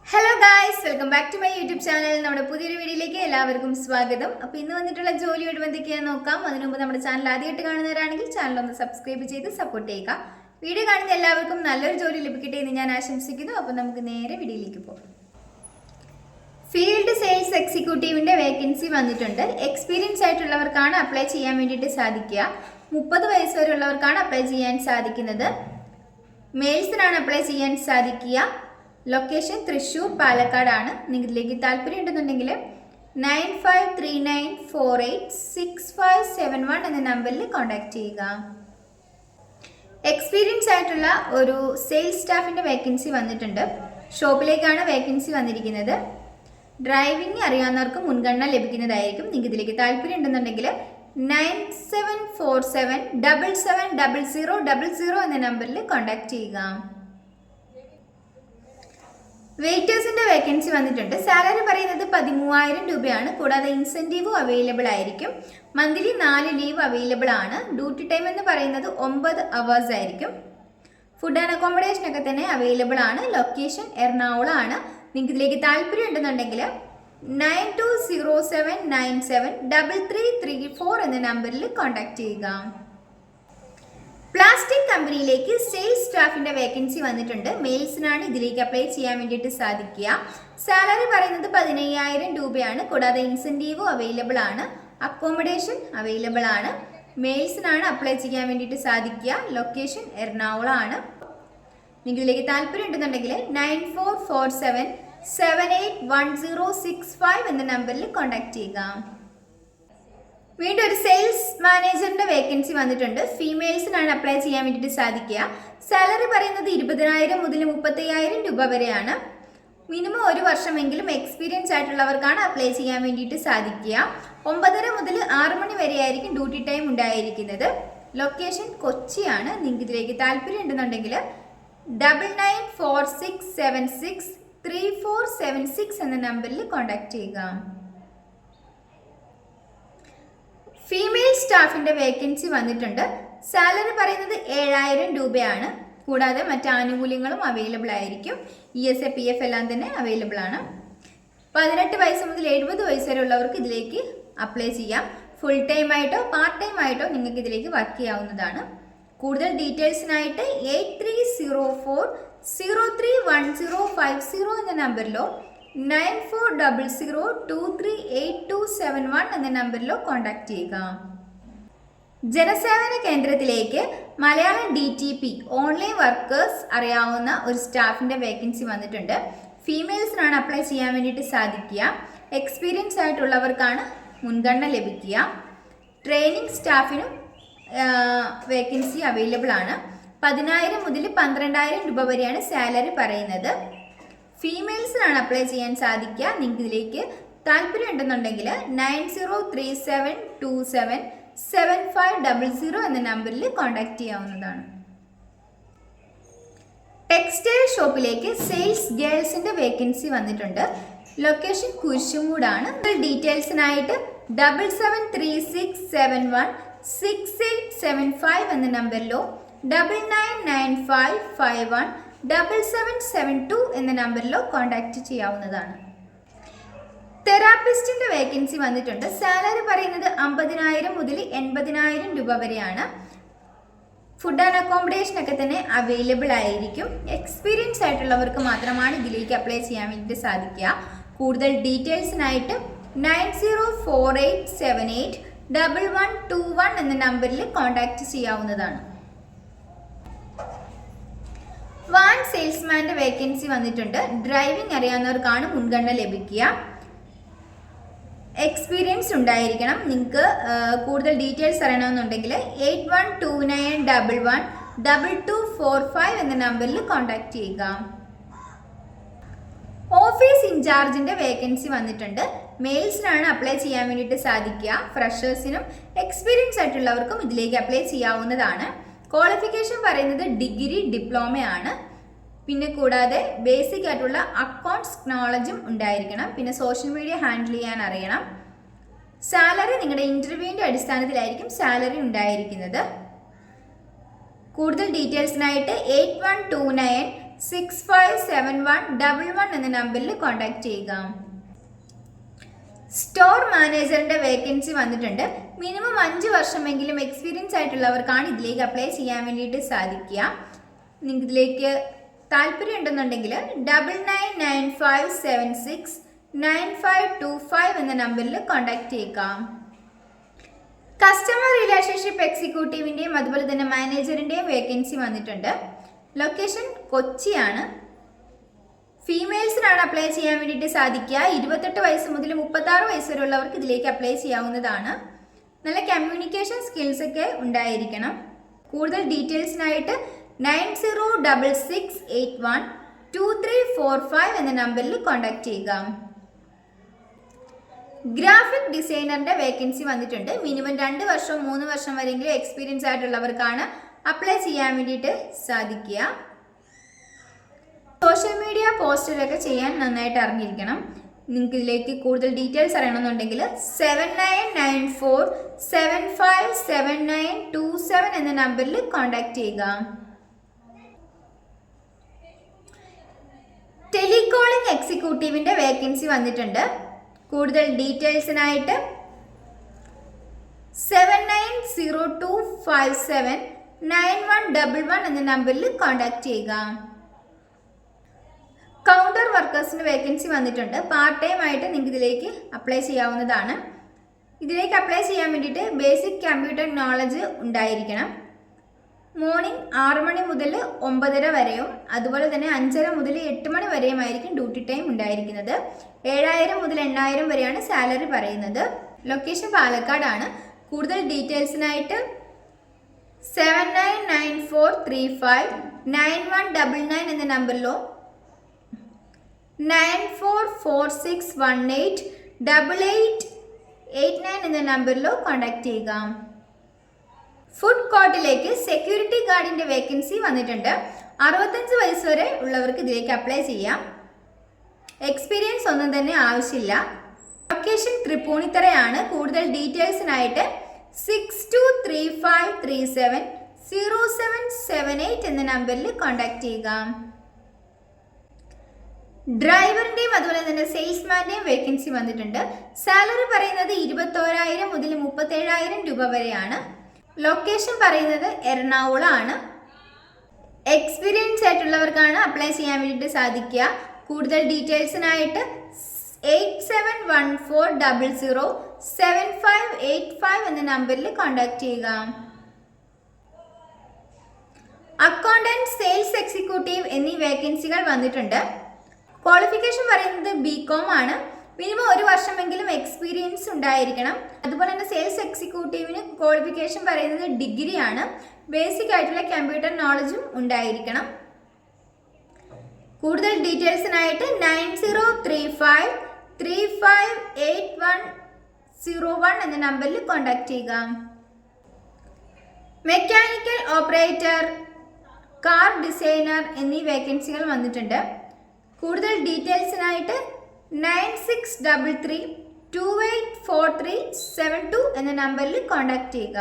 Hello guys, welcome back to my YouTube channel. നമ്മുടെ പുതിയൊരു വീഡിയോയിലേക്ക് എല്ലാവർക്കും സ്വാഗതം. അപ്പോൾ ഇന്ന് വന്നിട്ടുള്ള ജോലിയോട് എന്തൊക്കെയാണെന്ന് നോക്കാം. അതിനു മുമ്പ് നമ്മുടെ ചാനൽ ആദ്യമായിട്ട് കാണുന്നവരാണെങ്കിൽ ചാനൽ ഒന്ന് സബ്സ്ക്രൈബ് ചെയ്ത് സപ്പോർട്ട് ചെയ്യുക. വീഡിയോ കാണുന്ന എല്ലാവർക്കും നല്ലൊരു ജോലി ലഭിക്കട്ടെ എന്ന് ഞാൻ ആശംസിക്കുന്നു. അപ്പോൾ നമുക്ക് നേരെ വീഡിയോയിലേക്ക് പോകാം. ഫീൽഡ് സെയിൽസ് എക്സിക്യൂട്ടീവിൻ്റെ വേക്കൻസി വന്നിട്ടുണ്ട്. എക്സ്പീരിയൻസ് ആയിട്ടുള്ളവർക്കാണ് അപ്ലൈ ചെയ്യാൻ വേണ്ടിയിട്ട് സാധിക്കുക. 30 വയസ്സ് വരെയുള്ളവർക്കാണ് അപ്ലൈ ചെയ്യാൻ സാധിക്കുന്നത്. മെയിൽസിനാണ് അപ്ലൈ ചെയ്യാൻ സാധിക്കുക. ലൊക്കേഷൻ തൃശ്ശൂർ, പാലക്കാടാണ്. നിങ്ങൾക്ക് ഇതിലേക്ക് താല്പര്യം ഉണ്ടെന്നുണ്ടെങ്കിൽ 9539486571 എന്ന നമ്പറിൽ കോൺടാക്ട് ചെയ്യുക. എക്സ്പീരിയൻസ് ആയിട്ടുള്ള ഒരു സെയിൽസ് സ്റ്റാഫിൻ്റെ വേക്കൻസി വന്നിട്ടുണ്ട്. ഷോപ്പിലേക്കാണ് വേക്കൻസി വന്നിരിക്കുന്നത്. ഡ്രൈവിംഗ് അറിയാവുന്നവർക്ക് മുൻഗണന ലഭിക്കുന്നതായിരിക്കും. നിങ്ങൾക്ക് ഇതിലേക്ക് താല്പര്യം ഉണ്ടെന്നുണ്ടെങ്കിൽ 9747770000 എന്ന നമ്പറിൽ കോൺടാക്ട് ചെയ്യുക. വെയിറ്റേഴ്സിന്റെ വേക്കൻസി വന്നിട്ടുണ്ട്. സാലറി പറയുന്നത് 13,000 രൂപയാണ്. കൂടാതെ ഇൻസെൻറ്റീവും അവൈലബിൾ ആയിരിക്കും. മന്ത്ലി 4 ലീവ് അവൈലബിൾ ആണ്. ഡ്യൂട്ടി ടൈം എന്ന് പറയുന്നത് 9 hours ആയിരിക്കും. ഫുഡ് ആൻഡ് അക്കോമഡേഷൻ ഒക്കെ തന്നെ അവൈലബിൾ ആണ്. ലൊക്കേഷൻ എറണാകുളം ആണ്. നിങ്ങൾക്ക് ഇതിലേക്ക് താല്പര്യം ഉണ്ടെന്നുണ്ടെങ്കിൽ 9207973334 എന്ന നമ്പറിൽ കോൺടാക്ട് ചെയ്യുക. പ്ലാസ്റ്റിക് കമ്പനിയിലേക്ക് സെയിൽസ് സ്റ്റാഫിന്റെ വേക്കൻസി വന്നിട്ടുണ്ട്. മെയിൽസിനാണ് ഇതിലേക്ക് അപ്ലൈ ചെയ്യാൻ വേണ്ടിയിട്ട് സാധിക്കുക. സാലറി പറയുന്നത് 15,000 രൂപയാണ്. കൂടാതെ ഇൻസെൻറ്റീവും അവൈലബിൾ ആണ്. അക്കോമഡേഷൻ അവൈലബിൾ ആണ്. മെയിൽസിനാണ് അപ്ലൈ ചെയ്യാൻ വേണ്ടിയിട്ട് സാധിക്കുക. ലൊക്കേഷൻ എറണാകുളം ആണ്. നിങ്ങൾക്ക് ഇതിലേക്ക് താല്പര്യം ഉണ്ടെന്നുണ്ടെങ്കിൽ 9447781065 എന്ന നമ്പറിൽ കോൺടാക്ട് ചെയ്യുക. വീണ്ടും ഒരു സെയിൽസ് മാനേജറിന്റെ വേക്കൻസി വന്നിട്ടുണ്ട്. ഫീമെയിൽസിനാണ് അപ്ലൈ ചെയ്യാൻ വേണ്ടിയിട്ട് സാധിക്കുക. സാലറി പറയുന്നത് 20,000 മുതൽ 35,000 രൂപ വരെയാണ്. മിനിമം 1 വർഷമെങ്കിലും എക്സ്പീരിയൻസ് ആയിട്ടുള്ളവർക്കാണ് അപ്ലൈ ചെയ്യാൻ വേണ്ടിയിട്ട് സാധിക്കുക. 9:30 മുതൽ 6 മണി വരെയായിരിക്കും ഡ്യൂട്ടി ടൈം ഉണ്ടായിരിക്കുന്നത്. ലൊക്കേഷൻ കൊച്ചിയാണ്. നിങ്ങൾക്ക് ഇതിലേക്ക് താല്പര്യം ഉണ്ടെന്നുണ്ടെങ്കിൽ 9946763476 എന്ന നമ്പറിൽ കോൺടാക്ട് ചെയ്യുക. ഫീമെയിൽ സ്റ്റാഫിന്റെ വേക്കൻസി വന്നിട്ടുണ്ട്. സാലറി പറയുന്നത് 7,000 രൂപയാണ്. കൂടാതെ മറ്റ് ആനുകൂല്യങ്ങളും അവൈലബിൾ ആയിരിക്കും. ESA PF എല്ലാം തന്നെ അവൈലബിൾ ആണ്. 18 വയസ്സ് മുതൽ 70 വയസ്സ് വരെ ഉള്ളവർക്ക് ഇതിലേക്ക് അപ്ലൈ ചെയ്യാം. ഫുൾ ടൈം ആയിട്ടോ പാർട്ട് ടൈം ആയിട്ടോ നിങ്ങൾക്ക് ഇതിലേക്ക് വർക്ക് ചെയ്യാവുന്നതാണ്. കൂടുതൽ ഡീറ്റെയിൽസിനായിട്ട് 8304031050 എന്ന നമ്പറിലോ 9400238271 എന്ന നമ്പറിലോ കോൺടാക്ട് ചെയ്യുക. ജനസേവന കേന്ദ്രത്തിലേക്ക് മലയാളം DTP ഓൺലൈൻ വർക്കേഴ്സ് അറിയാവുന്ന ഒരു സ്റ്റാഫിന്റെ വേക്കൻസി വന്നിട്ടുണ്ട്. ഫീമെയിൽസിനാണ് അപ്ലൈ ചെയ്യാൻ വേണ്ടിയിട്ട് സാധിക്കുക. എക്സ്പീരിയൻസ് ആയിട്ടുള്ളവർക്കാണ് മുൻഗണന ലഭിക്കുക. ട്രെയിനിങ് സ്റ്റാഫിനും വേക്കൻസി അവൈലബിൾ ആണ്. 10,000 മുതൽ 12,000 രൂപ വരെയാണ് സാലറി പറയുന്നത്. ഫീമെയിൽസിനാണ് അപ്ലൈ ചെയ്യാൻ സാധിക്കുക. നിങ്ങൾക്ക് ഇതിലേക്ക് താല്പര്യം ഉണ്ടെന്നുണ്ടെങ്കിൽ 9037277500 എന്ന നമ്പറിൽ കോൺടാക്ട് ചെയ്യാവുന്നതാണ്. ടെക്സ്റ്റൈൽ ഷോപ്പിലേക്ക് സെയിൽസ് ഗേൾസിന്റെ വേക്കൻസി വന്നിട്ടുണ്ട്. ലൊക്കേഷൻ കുരിശുമൂടാണ്. ഡീറ്റെയിൽസിനായിട്ട് 7736716875 എന്ന നമ്പറിലോ 9995517772 എന്ന നമ്പറിലോ കോൺടാക്ട് ചെയ്യാവുന്നതാണ്. തെറാപ്പിസ്റ്റിന്റെ വേക്കൻസി വന്നിട്ടുണ്ട്. സാലറി പറയുന്നത് 50,000 മുതൽ 80,000 രൂപ വരെയാണ്. ഫുഡ് ആൻഡ് അക്കോമഡേഷൻ ഒക്കെ തന്നെ അവൈലബിൾ ആയിരിക്കും. എക്സ്പീരിയൻസ് ആയിട്ടുള്ളവർക്ക് മാത്രമാണ് ഇതിലേക്ക് അപ്ലൈ ചെയ്യാൻ വേണ്ടിയിട്ട് സാധിക്കുക. കൂടുതൽ ഡീറ്റെയിൽസിനായിട്ട് 9048781121 എന്ന നമ്പറിൽ കോൺടാക്ട് ചെയ്യാവുന്നതാണ്. വാൻ സെയിൽസ്മാന്റെ വേക്കൻസി വന്നിട്ടുണ്ട്. ഡ്രൈവിംഗ് അറിയാവുന്നവർക്കാണ് മുൻഗണന ലഭിക്കുക. എക്സ്പീരിയൻസ് ഉണ്ടായിരിക്കണം. നിങ്ങൾക്ക് കൂടുതൽ ഡീറ്റെയിൽസ് അറിയണമെന്നുണ്ടെങ്കിൽ 8129112245 എന്ന നമ്പറിൽ കോൺടാക്ട് ചെയ്യുക. ഓഫീസ് ഇൻചാർജിന്റെ വേക്കൻസി വന്നിട്ടുണ്ട്. മെയിൽസിനാണ് അപ്ലൈ ചെയ്യാൻ വേണ്ടിയിട്ട് സാധിക്കുക. ഫ്രഷേഴ്സിനും എക്സ്പീരിയൻസ് ആയിട്ടുള്ളവർക്കും ഇതിലേക്ക് അപ്ലൈ ചെയ്യാവുന്നതാണ്. ക്വാളിഫിക്കേഷൻ പറയുന്നത് ഡിഗ്രി ഡിപ്ലോമയാണ്. പിന്നെ കൂടാതെ ബേസിക് ആയിട്ടുള്ള അക്കൗണ്ട്സ് നോളജും ഉണ്ടായിരിക്കണം. പിന്നെ സോഷ്യൽ മീഡിയ ഹാൻഡിൽ ചെയ്യാൻ അറിയണം. സാലറി നിങ്ങളുടെ ഇന്റർവ്യൂവിന്റെ അടിസ്ഥാനത്തിലായിരിക്കും സാലറി ഉണ്ടായിരിക്കുന്നത്. കൂടുതൽ ഡീറ്റെയിൽസിനായിട്ട് 8129 657111 എന്ന നമ്പറിൽ കോൺടാക്ട് ചെയ്യുക. സ്റ്റോർ മാനേജറിന്റെ വേക്കൻസി വന്നിട്ടുണ്ട്. മിനിമം 5 വർഷമെങ്കിലും എക്സ്പീരിയൻസ് ആയിട്ടുള്ളവർക്കാണ് ഇതിലേക്ക് അപ്ലൈ ചെയ്യാൻ വേണ്ടിയിട്ട് സാധിക്കുക. നിങ്ങൾക്ക് ഇതിലേക്ക് താല്പര്യം ഉണ്ടെന്നുണ്ടെങ്കിൽ 9995769525 എന്ന നമ്പറിൽ കോൺടാക്ട് ചെയ്യുക. കസ്റ്റമർ റിലേഷൻഷിപ്പ് എക്സിക്യൂട്ടീവിൻ്റെയും അതുപോലെ തന്നെ മാനേജറിൻ്റെയും വേക്കൻസി വന്നിട്ടുണ്ട്. ലൊക്കേഷൻ കൊച്ചിയാണ്. ഫീമെയിൽസിനാണ് അപ്ലൈ ചെയ്യാൻ വേണ്ടിയിട്ട് സാധിക്കുക. 28 വയസ്സ് മുതൽ 36 വയസ്സ് വരെയുള്ളവർക്ക് ഇതിലേക്ക് അപ്ലൈ ചെയ്യാവുന്നതാണ്. നല്ല കമ്മ്യൂണിക്കേഷൻ സ്കിൽസ് ഒക്കെ ഉണ്ടായിരിക്കണം. കൂടുതൽ ഡീറ്റെയിൽസിനായിട്ട് 9066812345 എന്ന നമ്പറിൽ കോൺടാക്ട് ചെയ്യുക. ഗ്രാഫിക് ഡിസൈനറിന്റെ വേക്കൻസി വന്നിട്ടുണ്ട്. മിനിമം 2 വർഷം 3 വർഷം വരെയെങ്കിലും എക്സ്പീരിയൻസ് ആയിട്ടുള്ളവർക്കാണ് അപ്ലൈ ചെയ്യാൻ വേണ്ടിയിട്ട് സാധിക്കുക. സോഷ്യൽ മീഡിയ പോസ്റ്ററൊക്കെ ചെയ്യാൻ നന്നായിട്ട് അറിഞ്ഞിരിക്കണം. നിങ്ങൾക്ക് ഇതിലേക്ക് കൂടുതൽ ഡീറ്റെയിൽസ് അറിയണമെന്നുണ്ടെങ്കിൽ 7994757927 എന്ന നമ്പറിൽ കോൺടാക്ട് ചെയ്യുക. ടെലികോളിംഗ് എക്സിക്യൂട്ടീവിന്റെ വേക്കൻസി വന്നിട്ടുണ്ട്. കൂടുതൽ ഡീറ്റെയിൽസിനായിട്ട് 7902579111 എന്ന നമ്പറിൽ കോൺടാക്ട് ചെയ്യുക. കൗണ്ടർ വർക്കേഴ്സിന് വേക്കൻസി വന്നിട്ടുണ്ട്. പാർട്ട് ടൈം ആയിട്ട് നിങ്ങൾക്ക് ഇതിലേക്ക് അപ്ലൈ ചെയ്യാവുന്നതാണ്. ഇതിലേക്ക് അപ്ലൈ ചെയ്യാൻ വേണ്ടിയിട്ട് ബേസിക് കമ്പ്യൂട്ടർ നോളജ് ഉണ്ടായിരിക്കണം. മോർണിംഗ് 6 മണി മുതൽ 9:30 വരെയും അതുപോലെ തന്നെ 5:30 മുതൽ 8 മണി വരെയുമായിരിക്കും ഡ്യൂട്ടി ടൈം ഉണ്ടായിരിക്കുന്നത്. 7000 മുതൽ 8000 വരെയാണ് സാലറി പറയുന്നത്. ലൊക്കേഷൻ പാലക്കാടാണ്. കൂടുതൽ ഡീറ്റെയിൽസിനായിട്ട് 7994359199 എന്ന നമ്പറിലോ 9446188889 എന്ന നമ്പറിലോ കോൺടാക്ട് ചെയ്യുക. ഫുഡ് കോർട്ടിലേക്ക് സെക്യൂരിറ്റി ഗാർഡിന്റെ വേക്കൻസി വന്നിട്ടുണ്ട്. 65 വയസ്സ് വരെ ഉള്ളവർക്ക് ഇതിലേക്ക് അപ്ലൈ ചെയ്യാം. എക്സ്പീരിയൻസ് ഒന്നും തന്നെ ആവശ്യമില്ല. ലൊക്കേഷൻ തൃപ്പൂണിത്തറയാണ്. കൂടുതൽ ഡീറ്റെയിൽസിനായിട്ട് 6235370778 എന്ന നമ്പറിൽ കോൺടാക്ട് ചെയ്യുക. ഡ്രൈവറിന്റെയും അതുപോലെ തന്നെ സെയിൽസ്മാന്റെയും വേക്കൻസി വന്നിട്ടുണ്ട്. സാലറി പറയുന്നത് 21,000 മുതൽ 37,000 രൂപ വരെയാണ്. ലൊക്കേഷൻ പറയുന്നത് എറണാകുളം ആണ്. എക്സ്പീരിയൻസ് ആയിട്ടുള്ളവർക്കാണ് അപ്ലൈ ചെയ്യാൻ വേണ്ടിയിട്ട് സാധിക്കുക. കൂടുതൽ ഡീറ്റെയിൽസിനായിട്ട് 8714007585 എന്ന നമ്പറിൽ കോൺടാക്ട് ചെയ്യുക. അക്കൗണ്ടന്റ്, സെയിൽസ് എക്സിക്യൂട്ടീവ് എന്നീ വേക്കൻസികൾ വന്നിട്ടുണ്ട്. ക്വാളിഫിക്കേഷൻ പറയുന്നത് BCom ആണ്. മിനിമം 1 വർഷമെങ്കിലും എക്സ്പീരിയൻസ് ഉണ്ടായിരിക്കണം. അതുപോലെ തന്നെ സെയിൽസ് എക്സിക്യൂട്ടീവിന് ക്വാളിഫിക്കേഷൻ പറയുന്നത് ഡിഗ്രി ആണ്. ബേസിക് ആയിട്ടുള്ള കമ്പ്യൂട്ടർ നോളജും ഉണ്ടായിരിക്കണം. കൂടുതൽ ഡീറ്റെയിൽസിനായിട്ട് 9035358101 എന്ന നമ്പറിൽ കോൺടാക്ട് ചെയ്യുക. മെക്കാനിക്കൽ ഓപ്പറേറ്റർ, കാർ ഡിസൈനർ എന്നീ വേക്കൻസികൾ വന്നിട്ടുണ്ട്. കൂടുതൽ ഡീറ്റെയിൽസിനായിട്ട് 9633284372 എന്ന നമ്പറിൽ കോൺടാക്ട് ചെയ്യുക.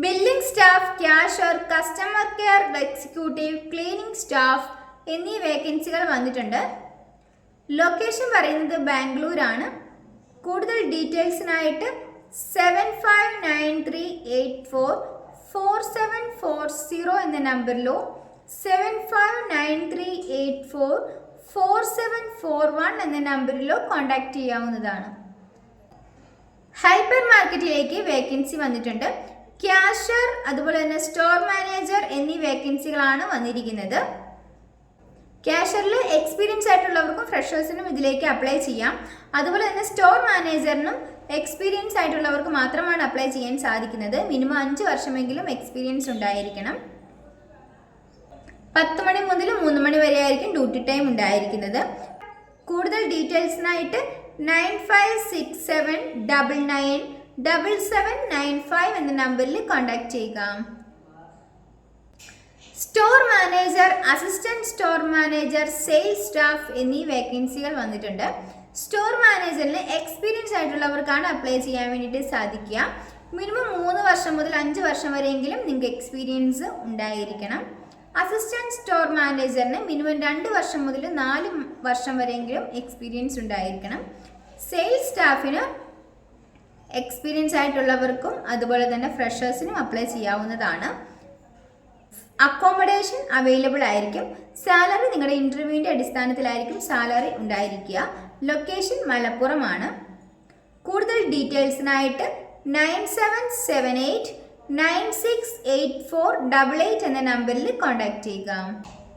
Billing staff, cashier, customer care executive, cleaning staff എന്നീ വേക്കൻസികൾ വന്നിട്ടുണ്ട്. ലൊക്കേഷൻ പറയുന്നത് ബാംഗ്ലൂരാണ്. കൂടുതൽ ഡീറ്റെയിൽസിനായിട്ട് 7593844740 എന്ന നമ്പറിലോ 7593844741 എന്ന നമ്പറിലോ കോൺടാക്ട് ചെയ്യാവുന്നതാണ്. ഹൈപ്പർ മാർക്കറ്റിലേക്ക് വേക്കൻസി വന്നിട്ടുണ്ട്. ക്യാഷ്യർ അതുപോലെ തന്നെ സ്റ്റോർ മാനേജർ എന്നീ വേക്കൻസികളാണ് വന്നിരിക്കുന്നത്. ക്യാഷ്യറിൽ എക്സ്പീരിയൻസ് ആയിട്ടുള്ളവർക്കും ഫ്രഷേഴ്സിനും ഇതിലേക്ക് അപ്ലൈ ചെയ്യാം. അതുപോലെ തന്നെ സ്റ്റോർ മാനേജറിനും എക്സ്പീരിയൻസ് ആയിട്ടുള്ളവർക്ക് മാത്രമാണ് അപ്ലൈ ചെയ്യാൻ സാധിക്കുന്നത്. മിനിമം 5 വർഷമെങ്കിലും എക്സ്പീരിയൻസ് ഉണ്ടായിരിക്കണം. 10 മണി മുതൽ 3 മണി വരെ ആയിരിക്കും ഡ്യൂട്ടി ടൈം ഉണ്ടായിരിക്കുന്നത്. കൂടുതൽ ഡീറ്റെയിൽസിനായിട്ട് 9567997795 എന്ന നമ്പറിൽ കോൺടാക്ട് ചെയ്യുക. Store manager, assistant store manager, sales staff എന്നീ വേക്കൻസികൾ വന്നിട്ടുണ്ട്. സ്റ്റോർ മാനേജറിന് എക്സ്പീരിയൻസ് ആയിട്ടുള്ളവർക്കാണ് അപ്ലൈ ചെയ്യാൻ വേണ്ടിയിട്ട് സാധിക്കുക. മിനിമം 3 വർഷം മുതൽ 5 വർഷം വരെയെങ്കിലും നിങ്ങൾക്ക് എക്സ്പീരിയൻസ് ഉണ്ടായിരിക്കണം. അസിസ്റ്റന്റ് സ്റ്റോർ മാനേജറിന് മിനിമം 2 വർഷം മുതൽ 4 വർഷം വരെയെങ്കിലും എക്സ്പീരിയൻസ് ഉണ്ടായിരിക്കണം. സെയിൽസ് സ്റ്റാഫിന് എക്സ്പീരിയൻസ് ആയിട്ടുള്ളവർക്കും അതുപോലെ തന്നെ ഫ്രഷേഴ്സിനും അപ്ലൈ ചെയ്യാവുന്നതാണ്. അക്കോമഡേഷൻ അവൈലബിൾ ആയിരിക്കും. സാലറി നിങ്ങളുടെ ഇൻ്റർവ്യൂവിൻ്റെ അടിസ്ഥാനത്തിലായിരിക്കും സാലറി ഉണ്ടായിരിക്കുക. ലൊക്കേഷൻ മലപ്പുറമാണ്. കൂടുതൽ ഡീറ്റെയിൽസിനായിട്ട് 9778968488 എന്ന നമ്പറിൽ കോൺടാക്ട് ചെയ്യുക.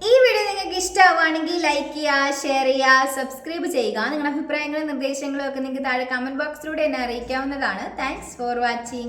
ഈ വീഡിയോ നിങ്ങൾക്ക് ഇഷ്ടമാവുകയാണെങ്കിൽ ലൈക്ക് ചെയ്യുക, ഷെയർ ചെയ്യുക, സബ്സ്ക്രൈബ് ചെയ്യുക. നിങ്ങളുടെ അഭിപ്രായങ്ങളും നിർദ്ദേശങ്ങളും ഒക്കെ നിങ്ങൾക്ക് താഴെ കമൻറ്റ് ബോക്സിലൂടെ എന്നെ അറിയിക്കാവുന്നതാണ്. Thanks for watching.